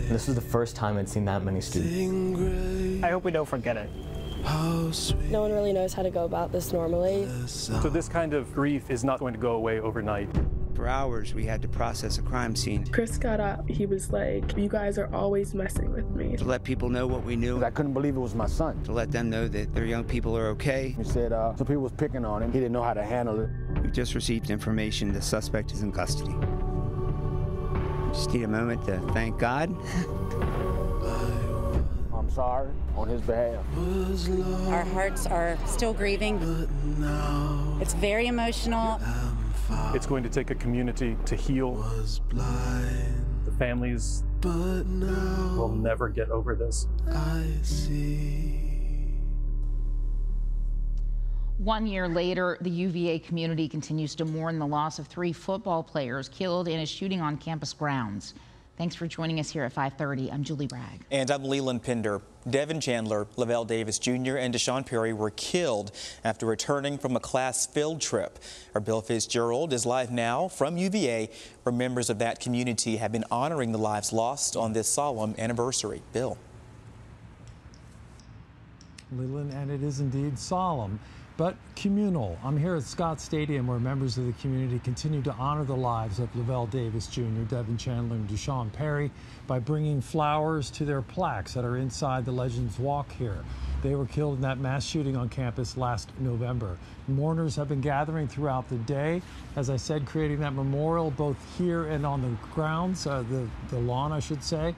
This was the first time I'd seen that many students. I hope we don't forget it. No one really knows how to go about this normally. So this kind of grief is not going to go away overnight. For hours, we had to process a crime scene. Chris got up. He was like, "You guys are always messing with me." To let people know what we knew. I couldn't believe it was my son. To let them know that their young people are okay. He said some people was picking on him. He didn't know how to handle it. We just received information the suspect is in custody. Just need a moment to thank God. I'm sorry on his behalf. Our hearts are still grieving. It's very emotional. It's going to take a community to heal. The families will never get over this. 1 year later, the UVA community continues to mourn the loss of 3 football players killed in a shooting on campus grounds. Thanks for joining us here at 5:30. I'm Julie Bragg. And I'm Leland Pender. Devin Chandler, Lavelle Davis Jr., and Deshaun Perry were killed after returning from a class field trip. Our Bill Fitzgerald is live now from UVA, where members of that community have been honoring the lives lost on this solemn anniversary. Bill. Leland, and it is indeed solemn, but communal. I'm here at Scott Stadium, where members of the community continue to honor the lives of Lavelle Davis Jr., Devin Chandler, and Deshaun Perry by bringing flowers to their plaques that are inside the Legends Walk here. They were killed in that mass shooting on campus last November. Mourners have been gathering throughout the day, as I said, creating that memorial both here and on the grounds, the lawn, I should say,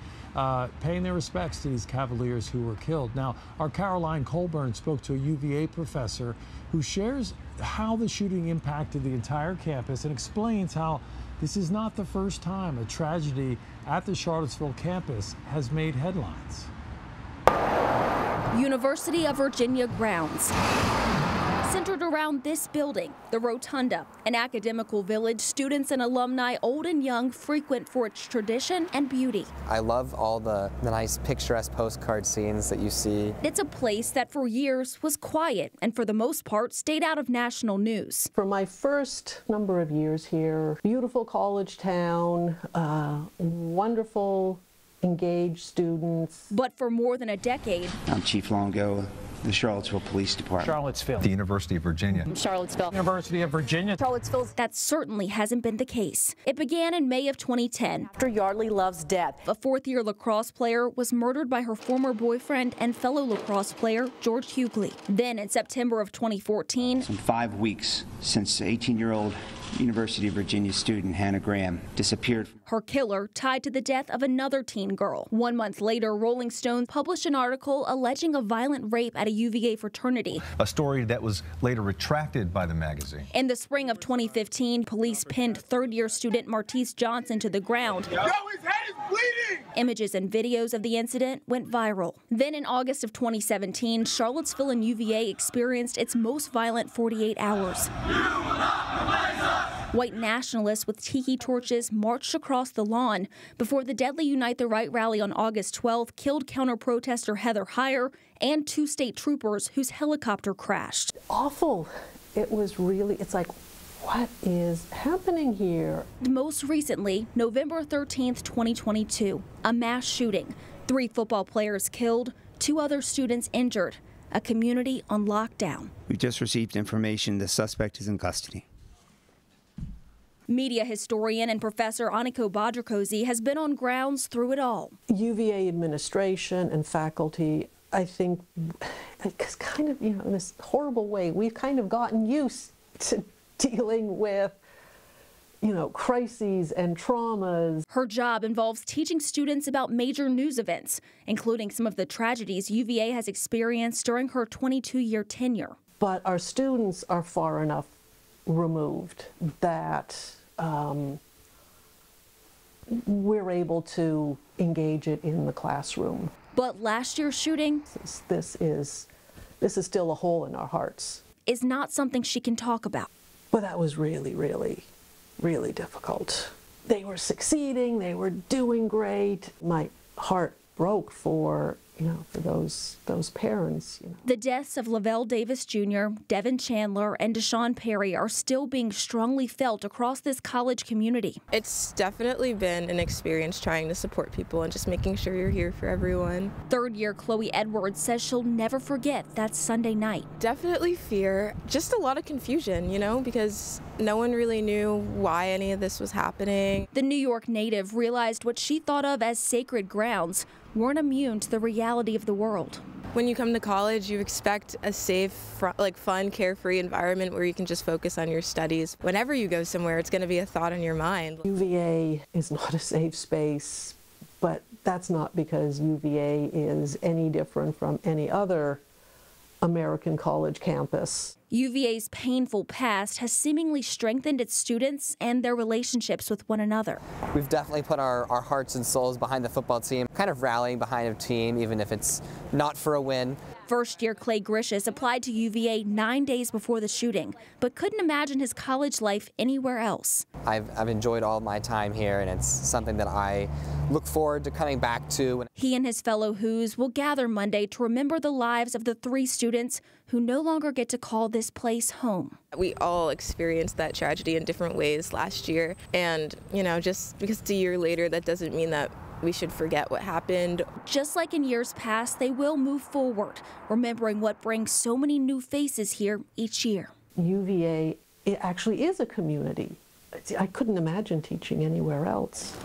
paying their respects to these Cavaliers who were killed. Now, our Caroline Colburn spoke to a UVA professor who shares how the shooting impacted the entire campus and explains how this is not the first time a tragedy at the Charlottesville campus has made headlines. University of Virginia grounds. Centered around this building, the Rotunda, an academical village students and alumni old and young frequent for its tradition and beauty. I love all the nice picturesque postcard scenes that you see. It's a place that for years was quiet and for the most part stayed out of national news. For my first number of years here, beautiful college town, wonderful engaged students. But for more than a decade, I'm Chief Longo, the Charlottesville Police Department. Charlottesville. The University of Virginia. Charlottesville. University of Virginia. Charlottesville. That certainly hasn't been the case. It began in May of 2010. After Yardley Love's death, A fourth-year lacrosse player was murdered by her former boyfriend and fellow lacrosse player, George Hughley. Then in September of 2014, It's been 5 weeks since 18-year-old University of Virginia student Hannah Graham disappeared. her killer tied to the death of another teen girl. 1 month later, Rolling Stone published an article alleging a violent rape at a UVA fraternity. A story that was later retracted by the magazine. In the spring of 2015, police pinned third-year student Martise Johnson to the ground. Yo, his head is bleeding! Images and videos of the incident went viral. Then in August of 2017, Charlottesville and UVA experienced its most violent 48 hours. White nationalists with tiki torches marched across the lawn before the deadly Unite the Right rally on August 12th killed counter-protester Heather Heyer and 2 state troopers whose helicopter crashed. Awful. It was really, it's like, what is happening here? Most recently, November 13th, 2022, a mass shooting. 3 football players killed, 2 other students injured. A community on lockdown. We just received information the suspect is in custody. Media historian and Professor Aniko Badrakosi has been on grounds through it all. UVA administration and faculty, I think, it's kind of, in this horrible way, we've kind of gotten used to dealing with, crises and traumas. Her job involves teaching students about major news events, including some of the tragedies UVA has experienced during her 22-year tenure. But our students are far enough removed that we're able to engage it in the classroom. But last year's shooting, this is still a hole in our hearts. Is not something she can talk about. But that was really, really, really difficult. They were succeeding, they were doing great. My heart broke for, for those parents. The deaths of Lavelle Davis Jr., Devin Chandler, and Deshaun Perry are still being strongly felt across this college community. It's definitely been an experience trying to support people and just making sure you're here for everyone. Third-year Chloe Edwards says she'll never forget that Sunday night. Definitely fear, just a lot of confusion, because no one really knew why any of this was happening. The New York native realized what she thought of as sacred grounds weren't immune to the reality of the world. When you come to college, you expect a safe, fun, carefree environment where you can just focus on your studies. Whenever you go somewhere, it's going to be a thought on your mind. UVA is not a safe space, but that's not because UVA is any different from any other American college campus. UVA's painful past has seemingly strengthened its students and their relationships with one another. We've definitely put our hearts and souls behind the football team, kind of rallying behind a team, even if it's not for a win. First-year Clay Grishas applied to UVA 9 days before the shooting, but couldn't imagine his college life anywhere else. I've enjoyed all my time here, and it's something that I look forward to coming back to. He and his fellow Who's will gather Monday to remember the lives of the 3 students who no longer get to call this place home. We all experienced that tragedy in different ways last year, and just because it's a year later, that doesn't mean that we should forget what happened. Just like in years past, they will move forward, remembering what brings so many new faces here each year. UVA, it actually is a community. I couldn't imagine teaching anywhere else.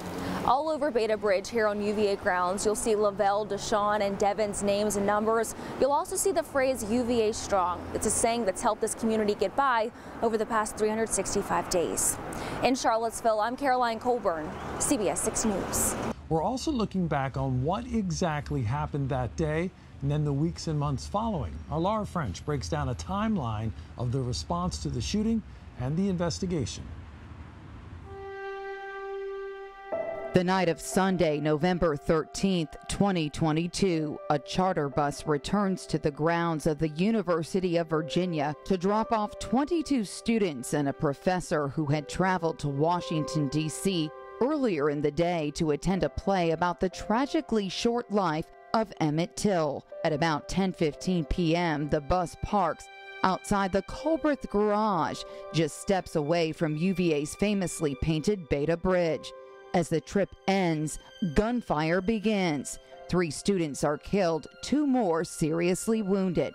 All over Beta Bridge here on UVA grounds, you'll see Lavelle, Deshaun, and Devin's names and numbers. You'll also see the phrase UVA Strong. It's a saying that's helped this community get by over the past 365 days. In Charlottesville, I'm Caroline Colburn, CBS 6 News. We're also looking back on what exactly happened that day and then the weeks and months following. Our Laura French breaks down a timeline of the response to the shooting and the investigation. The night of Sunday, November 13th, 2022, a charter bus returns to the grounds of the University of Virginia to drop off 22 students and a professor who had traveled to Washington, D.C. earlier in the day to attend a play about the tragically short life of Emmett Till. At about 10:15 p.m., the bus parks outside the Culbreth Garage, just steps away from UVA's famously painted Beta Bridge. As the trip ends, gunfire begins. 3 students are killed, 2 more seriously wounded.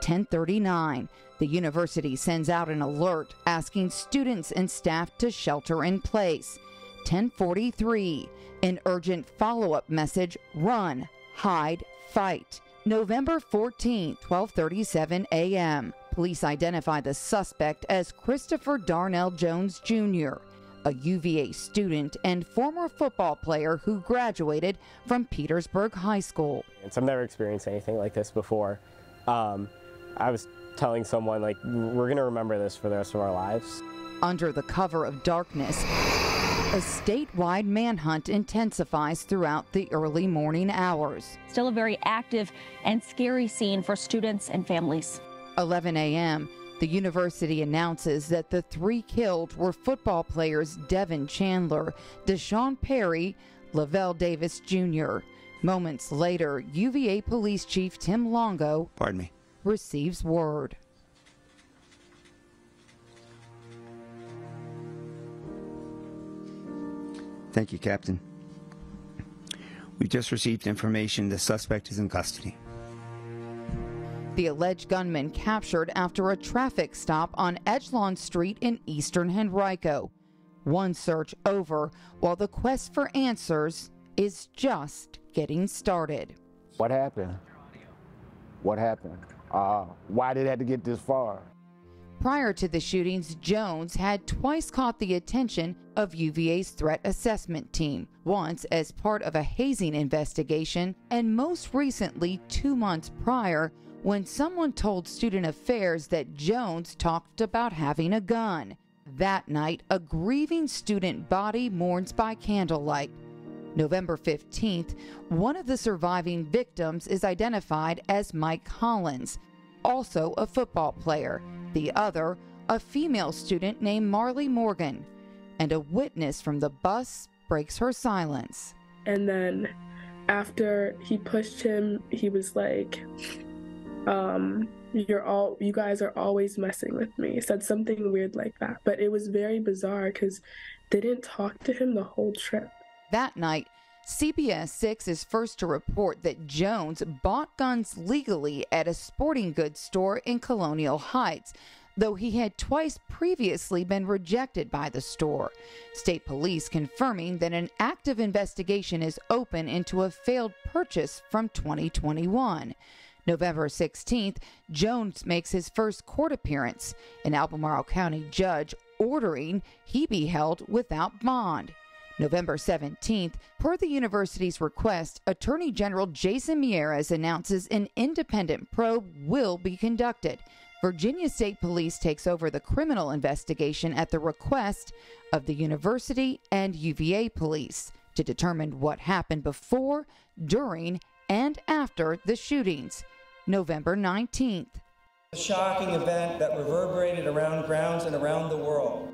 10:39, the university sends out an alert asking students and staff to shelter in place. 10:43, an urgent follow-up message, run, hide, fight. November 14, 12:37 a.m. Police identify the suspect as Christopher Darnell Jones Jr., a UVA student and former football player who graduated from Petersburg High School. I've never experienced anything like this before. I was telling someone, we're going to remember this for the rest of our lives. Under the cover of darkness, a statewide manhunt intensifies throughout the early morning hours. Still a very active and scary scene for students and families. 11 a.m., the university announces that the 3 killed were football players Devin Chandler, Deshaun Perry, Lavelle Davis Jr. Moments later, UVA Police Chief Tim Longo receives word. Thank you, Captain. We just received information the suspect is in custody. The alleged gunman captured after a traffic stop on Edgelon Street in eastern Henrico. One search over, while the quest for answers is just getting started. What happened? What happened? Why did it have to get this far? Prior to the shootings, Jones had twice caught the attention of UVA's threat assessment team, once as part of a hazing investigation, and most recently 2 months prior, when someone told Student Affairs that Jones talked about having a gun. That night, a grieving student body mourns by candlelight. November 15th, one of the surviving victims is identified as Mike Collins, also a football player. The other, a female student named Marley Morgan. And a witness from the bus breaks her silence. And then After he pushed him, he was like, you guys are always messing with me. He said something weird like that. But it was very bizarre because they didn't talk to him the whole trip. That night, CBS 6 is first to report that Jones bought guns legally at a sporting goods store in Colonial Heights, though he had twice previously been rejected by the store. State police confirming that an active investigation is open into a failed purchase from 2021. November 16th, Jones makes his first court appearance, an Albemarle County judge ordering he be held without bond. November 17th, per the university's request, Attorney General Jason Miyares announces an independent probe will be conducted. Virginia State Police takes over the criminal investigation at the request of the university and UVA police to determine what happened before, during, and after the shootings. November 19th. A shocking event that reverberated around grounds and around the world.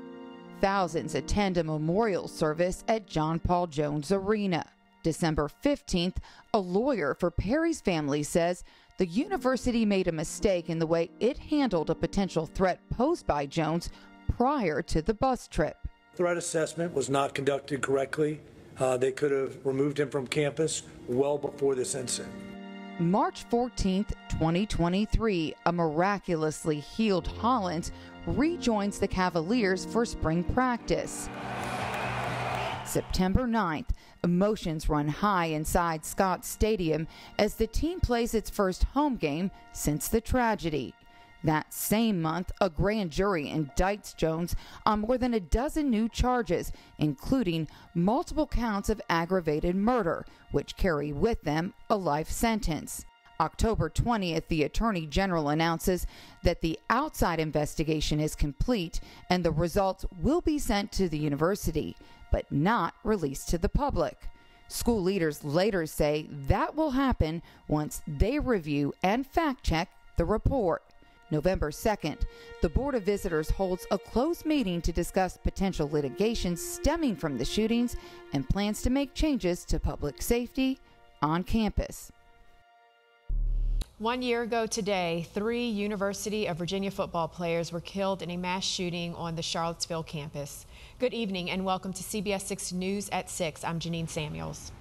Thousands attend a memorial service at John Paul Jones Arena. December 15th, a lawyer for Perry's family says the university made a mistake in the way it handled a potential threat posed by Jones prior to the bus trip. Threat assessment was not conducted correctly. They could have removed him from campus well before this incident. March 14th, 2023, a miraculously healed Hollins rejoins the Cavaliers for spring practice. September 9th, emotions run high inside Scott Stadium as the team plays its first home game since the tragedy. That same month, a grand jury indicts Jones on more than a dozen new charges, including multiple counts of aggravated murder, which carry with them a life sentence. October 20th, the Attorney General announces that the outside investigation is complete and the results will be sent to the university, but not released to the public. School leaders later say that will happen once they review and fact-check the report. November 2nd, the Board of Visitors holds a closed meeting to discuss potential litigation stemming from the shootings and plans to make changes to public safety on campus. 1 year ago today, 3 University of Virginia football players were killed in a mass shooting on the Charlottesville campus. Good evening and welcome to CBS 6 News at 6. I'm Janine Samuels.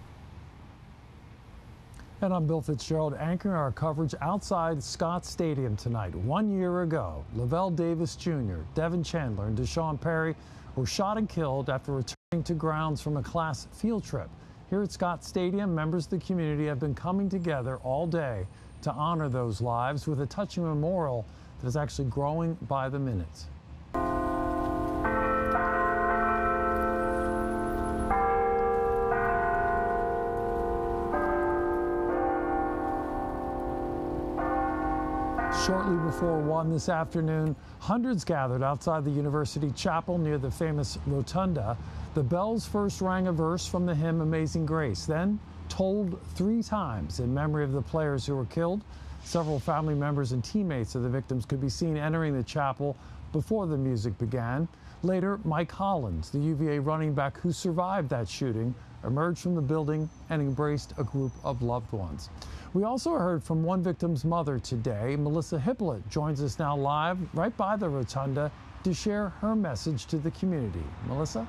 And I'm Bill Fitzgerald, anchoring our coverage outside Scott Stadium tonight. 1 year ago, Lavelle Davis Jr., Devin Chandler, and Deshaun Perry were shot and killed after returning to grounds from a class field trip. Here at Scott Stadium, members of the community have been coming together all day to honor those lives with a touching memorial that is actually growing by the minute. Shortly before 1 this afternoon, hundreds gathered outside the university chapel near the famous rotunda. The bells first rang a verse from the hymn Amazing Grace, then tolled 3 times in memory of the players who were killed. Several family members and teammates of the victims could be seen entering the chapel before the music began. Later, Mike Hollins, the UVA running back who survived that shooting, emerged from the building and embraced a group of loved ones. We also heard from one victim's mother today. Melissa Hippolyte joins us now live right by the rotunda to share her message to the community. Melissa?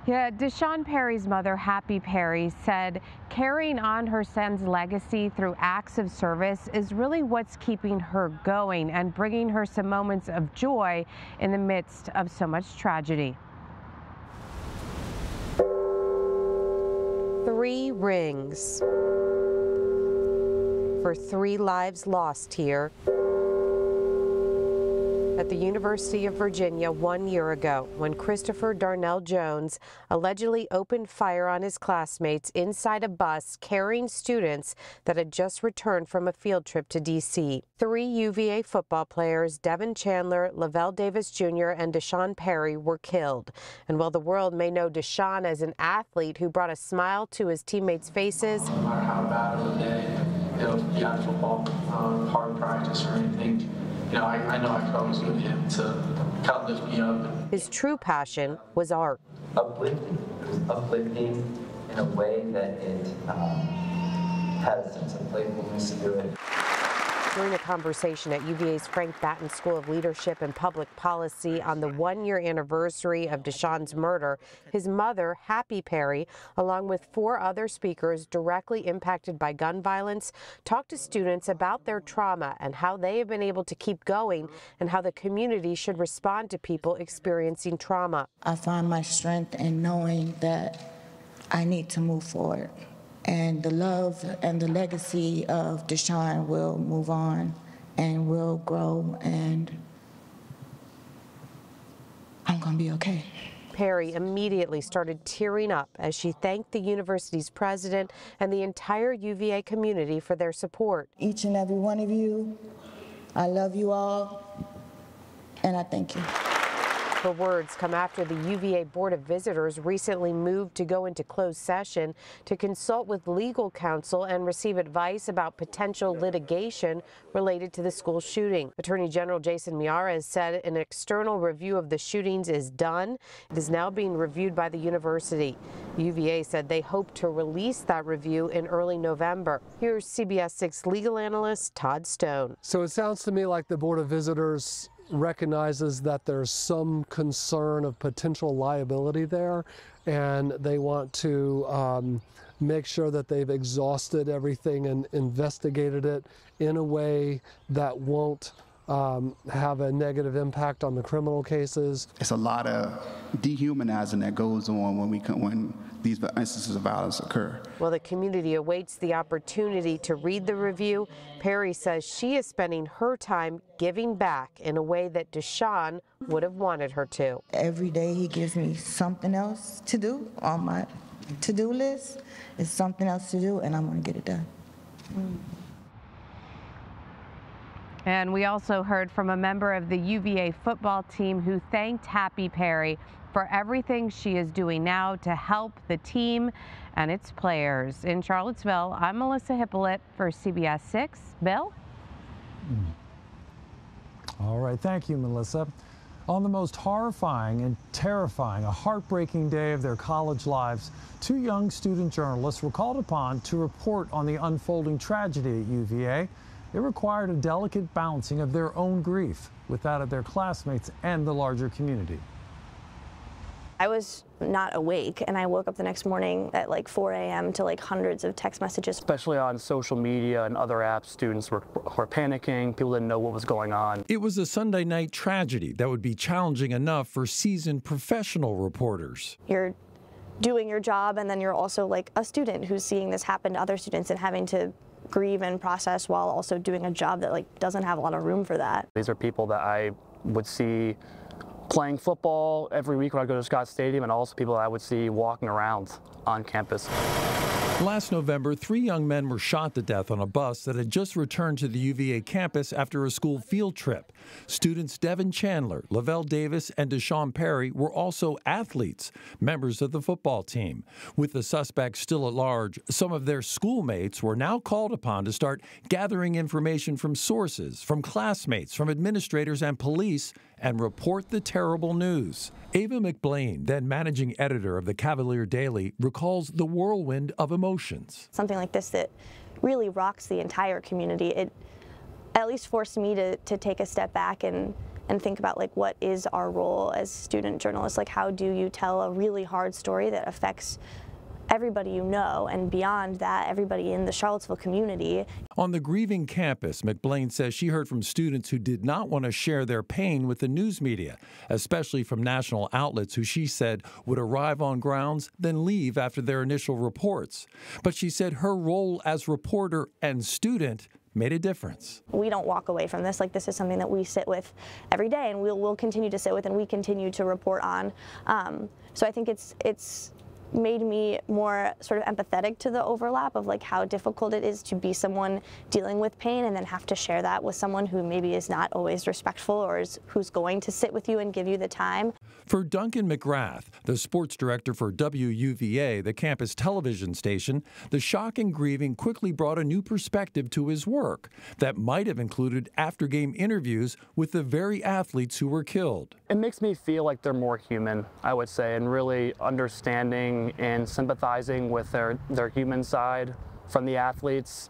Yeah, Deshaun Perry's mother, Happy Perry, said carrying on her son's legacy through acts of service is really what's keeping her going and bringing her some moments of joy in the midst of so much tragedy. 3 rings for 3 lives lost here at the University of Virginia 1 year ago when Christopher Darnell Jones allegedly opened fire on his classmates inside a bus carrying students that had just returned from a field trip to D.C. 3 UVA football players, Devin Chandler, Lavelle Davis Jr., and Deshaun Perry, were killed. And while the world may know Deshaun as an athlete who brought a smile to his teammates' faces, no matter how bad of a day, it'll be on football, hard practice or anything, you know, I know I could always go to him to kind of lift me up. His true passion was art. Uplifting in a way that it had a sense of playfulness to it. During a conversation at UVA's Frank Batten School of Leadership and Public Policy on the one-year anniversary of Deshaun's murder, his mother, Happy Perry, along with 4 other speakers directly impacted by gun violence, talked to students about their trauma and how they have been able to keep going and how the community should respond to people experiencing trauma. I find my strength in knowing that I need to move forward. And the love and the legacy of Deshaun will move on and will grow, and I'm gonna be okay. Perry immediately started tearing up as she thanked the university's president and the entire UVA community for their support. Each and every one of you, I love you all, and I thank you. Her words come after the UVA Board of Visitors recently moved to go into closed session to consult with legal counsel and receive advice about potential litigation related to the school shooting. Attorney General Jason Miara has said an external review of the shootings is done. It is now being reviewed by the university. UVA said they hope to release that review in early November. Here's CBS 6 legal analyst Todd Stone. So it sounds to me like the Board of Visitors recognizes that there's some concern of potential liability there, and they want to make sure that they've exhausted everything and investigated it in a way that won't have a negative impact on the criminal cases. It's a lot of dehumanizing that goes on when these instances of violence occur. While the community awaits the opportunity to read the review, Perry says she is spending her time giving back in a way that Deshaun would have wanted her to. Every day he gives me something else to do on my to-do list. It's something else to do, and I'm going to get it done. And we also heard from a member of the UVA football team who thanked Happy Perry for everything she is doing now to help the team and its players. In Charlottesville, I'm Melissa Hippolyte for CBS 6. Bill? All right, thank you, Melissa. On the most horrifying and terrifying, a heartbreaking day of their college lives, 2 young student journalists were called upon to report on the unfolding tragedy at UVA. It required a delicate balancing of their own grief with that of their classmates and the larger community. I was not awake, and I woke up the next morning at like 4 a.m. to like hundreds of text messages. Especially on social media and other apps, students were panicking. People didn't know what was going on. It was a Sunday night tragedy that would be challenging enough for seasoned professional reporters. You're doing your job, and then you're also like a student who's seeing this happen to other students and having to grieve and process while also doing a job that like doesn't have a lot of room for that. These are people that I would see playing football every week when I go to Scott Stadium, and also people that I would see walking around on campus. Last November, 3 young men were shot to death on a bus that had just returned to the UVA campus after a school field trip. Students Devin Chandler, Lavelle Davis, and Deshaun Perry were also athletes, members of the football team. With the suspects still at large, some of their schoolmates were now called upon to start gathering information from sources, from classmates, from administrators and police, and report the terrible news. Ava McBlain, then managing editor of the Cavalier Daily, recalls the whirlwind of emotions. Something like this that really rocks the entire community. It at least forced me to take a step back and think about like what is our role as student journalists. Like how do you tell a really hard story that affects everybody you know, and beyond that, everybody in the Charlottesville community. On the grieving campus, McBlain says she heard from students who did not want to share their pain with the news media, especially from national outlets who she said would arrive on grounds, then leave after their initial reports. But she said her role as reporter and student made a difference. We don't walk away from this. Like, this is something that we sit with every day, and we'll continue to sit with, and we continue to report on. So I think it's made me more sort of empathetic to the overlap of like how difficult it is to be someone dealing with pain and then have to share that with someone who maybe is not always respectful or who's going to sit with you and give you the time. For Duncan McGrath, the sports director for WUVA, the campus television station, the shock and grieving quickly brought a new perspective to his work that might have included after-game interviews with the very athletes who were killed. It makes me feel like they're more human, I would say, and really understanding and sympathizing with their human side from the athletes.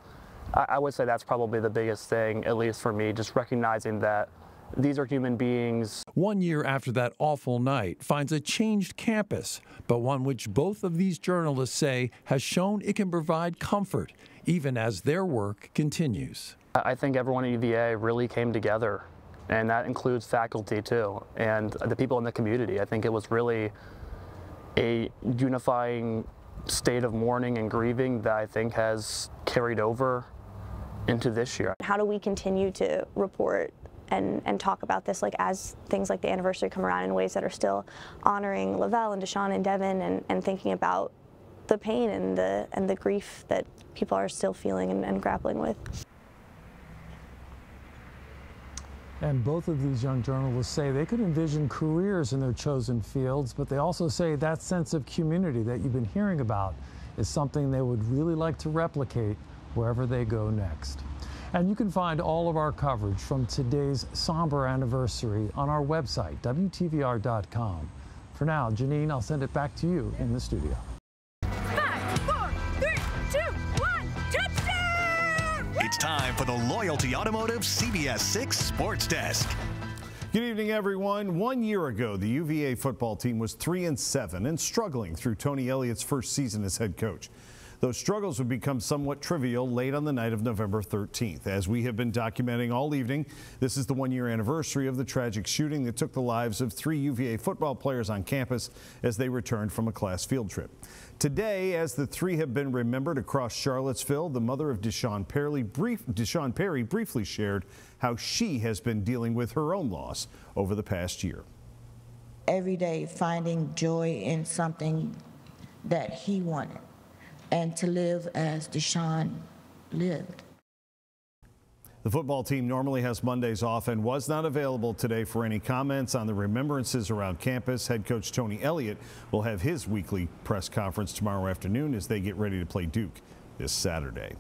I would say that's probably the biggest thing, at least for me, just recognizing that these are human beings. 1 year after that awful night finds a changed campus, but one which both of these journalists say has shown it can provide comfort, even as their work continues. I think everyone at UVA really came together, and that includes faculty too, and the people in the community. I think it was really a unifying state of mourning and grieving that I think has carried over into this year. How do we continue to report and talk about this, like, as things like the anniversary come around, in ways that are still honoring Lavelle and Deshaun and Devin, and thinking about the pain and the grief that people are still feeling and grappling with. And both of these young journalists say they could envision careers in their chosen fields, but they also say that sense of community that you've been hearing about is something they would really like to replicate wherever they go next. And you can find all of our coverage from today's somber anniversary on our website, WTVR.com. For now, Janine, I'll send it back to you in the studio. 5, 4, 3, 2, 1, touchdown! It's time for the Loyalty Automotive CBS 6 Sports Desk. Good evening, everyone. 1 year ago, the UVA football team was 3-7 and struggling through Tony Elliott's first season as head coach. Those struggles would become somewhat trivial late on the night of November 13th. As we have been documenting all evening, this is the 1 year anniversary of the tragic shooting that took the lives of 3 UVA football players on campus as they returned from a class field trip. Today, as the 3 have been remembered across Charlottesville, the mother of Deshaun Perry briefly shared how she has been dealing with her own loss over the past year. Every day finding joy in something that he wanted, and to live as Deshaun lived. The football team normally has Mondays off and was not available today for any comments on the remembrances around campus. Head coach Tony Elliott will have his weekly press conference tomorrow afternoon as they get ready to play Duke this Saturday.